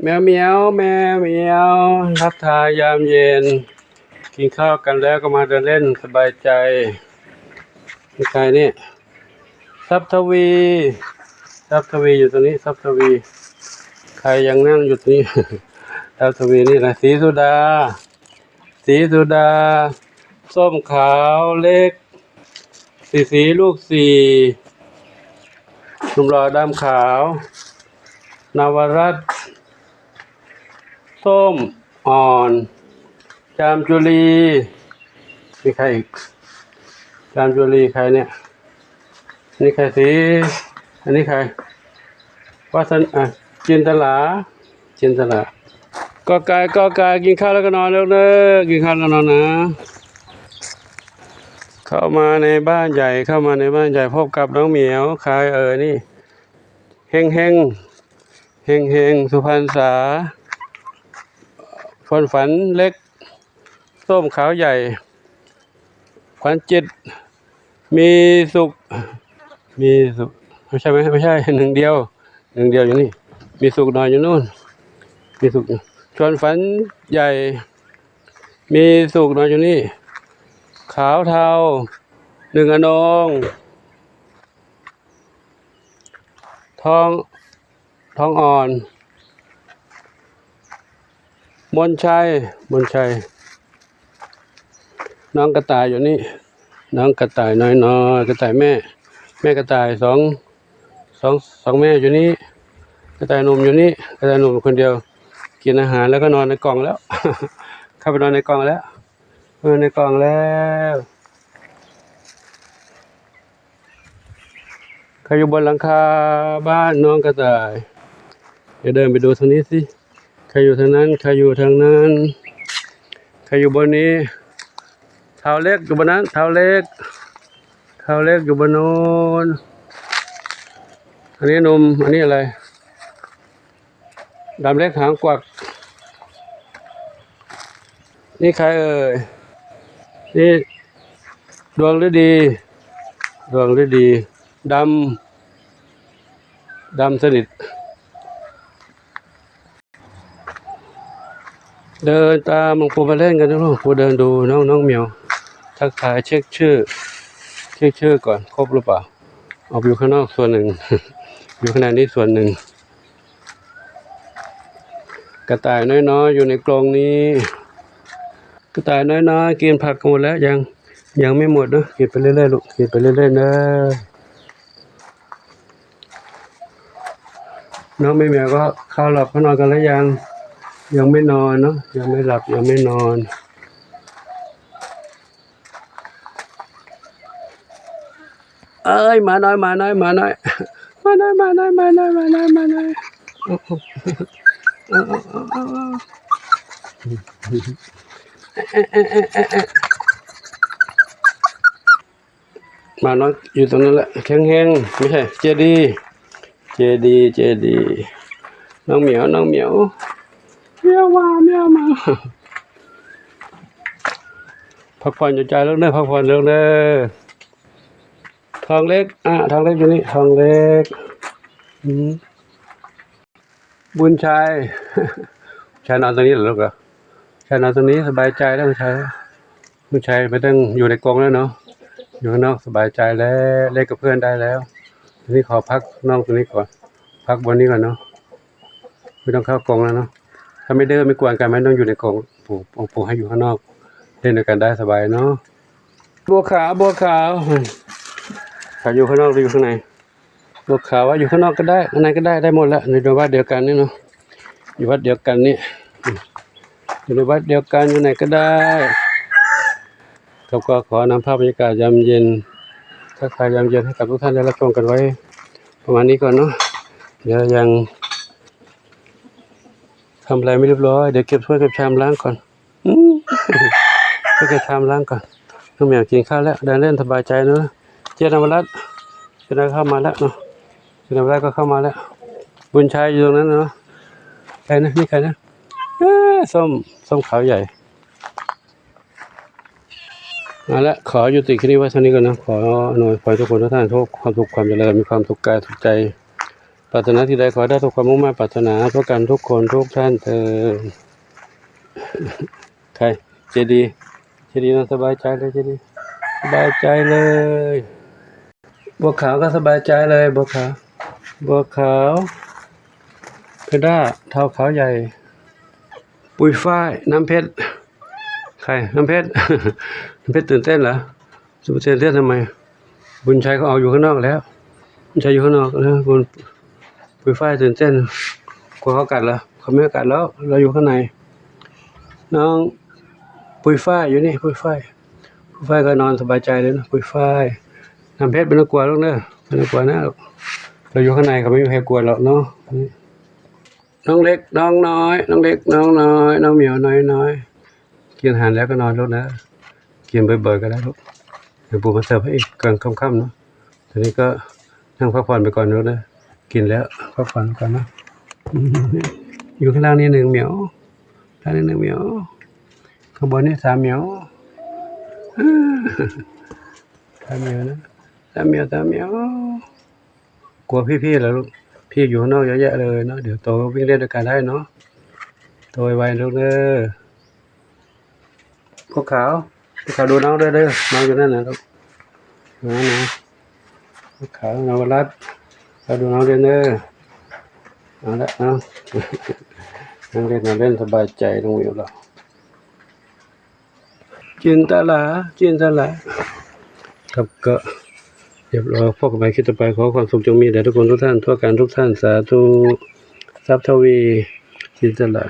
แมวเหมียวแมวเหมียวทักทายยามเย็นกินข้าวกันแล้วก็มาเดินเล่นสบายใจมีใครนี่ทรัพย์ทวีทรัพย์ทวีอยู่ตรงนี้ทรัพย์ทวีใครยังนั่งอยู่ตรงนี้ ทรัพย์ทวีนี่นะสีสุดาสีสุดาส้มขาวเล็กสีลูกสี่หนุ่มหล่อดำขาวนวรัตน์ส้มอ่อนจามจุลีมีใครอีกจามจุลีใครเนี่ยนี่ใครสีอันนี้ใครวัฒนจินตลาก็กายกินข้าวแล้วก็นอนแล้วเด้อกินข้าวแล้วนอนนะเข้ามาในบ้านใหญ่พบกับน้องเหมียวใครนี่เฮงสุพรรณษาฝันเล็กส้มขาวใหญ่ขวัญจิตมีสุขไม่ใช่หนึ่งเดียวอยู่นี่มีสุขนอนอยู่นู่นมีสุขชวนฝันใหญ่มีสุขนอนอยู่นี่ขาวเทาหนึ่งอนงทองอ่อนมนชัยน้องกระต่ายอยู่นี่น้องกระต่ายน้อยกระต่ายแม่กระต่ายสองแม่อยู่นี่กระต่ายหนุ่มอยู่นี่กระต่ายหนุ่มคนเดียวกินอาหารแล้วก็นอนในกล่องแล้ว เข้าไปนอนในกล่องแล้วใครอยู่บนหลังคาบ้านน้องกระต่ายเดี๋ยวเดินไปดูทางนี้สิใครอยู่ทางนั้นใครอยู่ทางนั้นใครอยู่บนนี้เท้าเล็กอยู่บนนั้นเท้าเล็กอยู่บนโน้นอันนี้นมอันนี้อะไรดำเล็กหางกวักนี่ใครนี่ดวงฤดีดำสนิทเดินตามหลวงปู่มาเล่นกันนะหลวงปู่เดินดูน้องเหมียวทักทายเช็คชื่อก่อนครบหรือเปล่าออกอยู่ข้างนอกส่วนหนึ่ง อยู่ข้างในนี้ส่วนหนึ่งกระต่ายน้อยอยู่ในกรงนี้กระต่ายน้อยกินผักหมดแล้วยังไม่หมดนะกินไปเรื่อยๆลูกกินไปเรื่อยๆนะน้องไม่เหมียวก็เข้าหลับเขานอนกันแล้วยังไม่นอนเนาะยังไม่หลับยังไม่นอนเอ้ยมาน้อยมาน้อยมาน้อยอยู่ตรงนั้นแหละแข็งไม่ใช่เจดีน้องเหมียวเมียวมาพักผ่อนอยู่ใจเรื่องเด้อพักผ่อนเรื่องเด้อทองเล็กอยู่นี่ทองเล็กบุญชัย ชายนอนตรงนี้เหรอลูกเหรอชายนอนตรงนี้สบายใจแล้วบุญชัยไม่ต้องอยู่ในกรงแล้วเนาะอยู่ข้างนอกสบายใจแล้วเล่นกับเพื่อนได้แล้วทีนี้ขอพักนอกตรงนี้ก่อนพักบนนี้ก่อนเนาะไม่ต้องเข้ากรงแล้วเนาะถ้าไม่เดินไม่กวนกันไม่ต้องอยู่ในกรงปู่ให้อยู่ข้างนอกเล่นด้วยกันได้สบายเนาะบัวขาวขาอยู่ข้างนอกหรืออยู่ข้างในบัวขาวว่าอยู่ข้างนอกก็ได้ข้างในก็ได้หมดแล้วในวัดเดียวกันนี่เนาะอยู่วัดเดียวกันนี่อยู่ในวัดเดียวกันอยู่ไหนก็ได้ก็ขอนำภาพบรรยากาศยามเย็นทักทายยามเย็นให้กับทุกท่านได้รับชมกันไว้ประมาณนี้ก่อนเนาะเดี๋ยวยังทำอะไรไม่เรียบร้อยเดี๋ยวเก็บถ้วยเก็บชามล้างก่อนเก็บชามล้างก่อนน้องเหมียวกินข้าวแล้วเดินเล่นสบายใจเนาะเจนวรัตน์เข้ามาแล้วเนาะเจนวรัตน์ก็เข้ามาแล้วบุญชัยอยู่ตรงนั้นเนาะใครนะนี่ใครนะส้มขาวใหญ่มาละขอยุติแค่นี้ไว้เท่านี้ก่อนนะขอหน่อยขอทุกคนทุกท่านทุกความสุขความเจริญมีความสุขกายสุขใจ ปรารถนาที่ใดขอให้ได้ทุกความมุ่งมั่นปรารถนาทุกกันทุกคนทุกท่านเถิดใครเจดีนะสบายใจเลยเจดีสบายใจเลยบัวขาวก็สบายใจเลยบัวขาวเพด้าเท้าขาวใหญ่ปุยฝ้ายน้ำเพชรใครน้ำเพชร น้ำเพชรตื่นเต้นเหรอสุภเทนเต้นทำไมบุญชัยเขาเอาอยู่ข้างนอกแล้วบุญชัยอยู่ข้างนอกแล้วคุณปุยฝ้ายตื่นเต้นกลัวเขากัดเหรอเขาไม่กัดแล้วเราอยู่ข้างในน้องปุยฝ้ายอยู่นี่ปุยฝ้ายก็นอนสบายใจเลยนะปุยฝ้ายน้ำเพชรไม่ต้องกลัวหรอกเนอะไม่ต้องกลัวนะเราอยู่ข้างในเขาไม่มีใครกลัวหรอกเนาะน้องเล็กน้องน้อยน้องเล็กน้องน้อยน้องเหมียวน้อยกินอาหารแล้วก็นอนลูกนะกินเบื่อๆก็ได้ลูกเดี๋ยวปู่มาเสิร์ฟให้อีกกลางค่ำๆเนาะตอนนี้ก็นั่งพักผ่อนไปก่อนลูกนะกินแล้วพักผ่อนก่อนนะอยู่ข้างล่างนี่1เหมียวข้างล่างนี่1เหมียวข้างบนนี่3เหมียว3เหมียวนะ3เหมียวกลัวพี่ๆเหรอลูกพี่อยู่ข้างนอกเยอะแยะเลยเนาะเดี๋ยวโตวิ่งเล่นด้วยกันได้เนาะโตไวๆลูกเด้อพวกขาวดูน้องด้วยเด้อน้องอยู่นั่นนะลูกนะพวกขาวนวรัตน์เราดูน้องเด้อเด้อเอาละเอานั่งเล่นสบายใจน้องวิวเราจินตลาครับก็เดี๋ยวรอพบกันใหม่คลิปต่อไปขอความสุขจงมีแด่ทุกคนทุกท่านทั่วกันทุกท่านสาธุทรัพย์ทวีจินตลา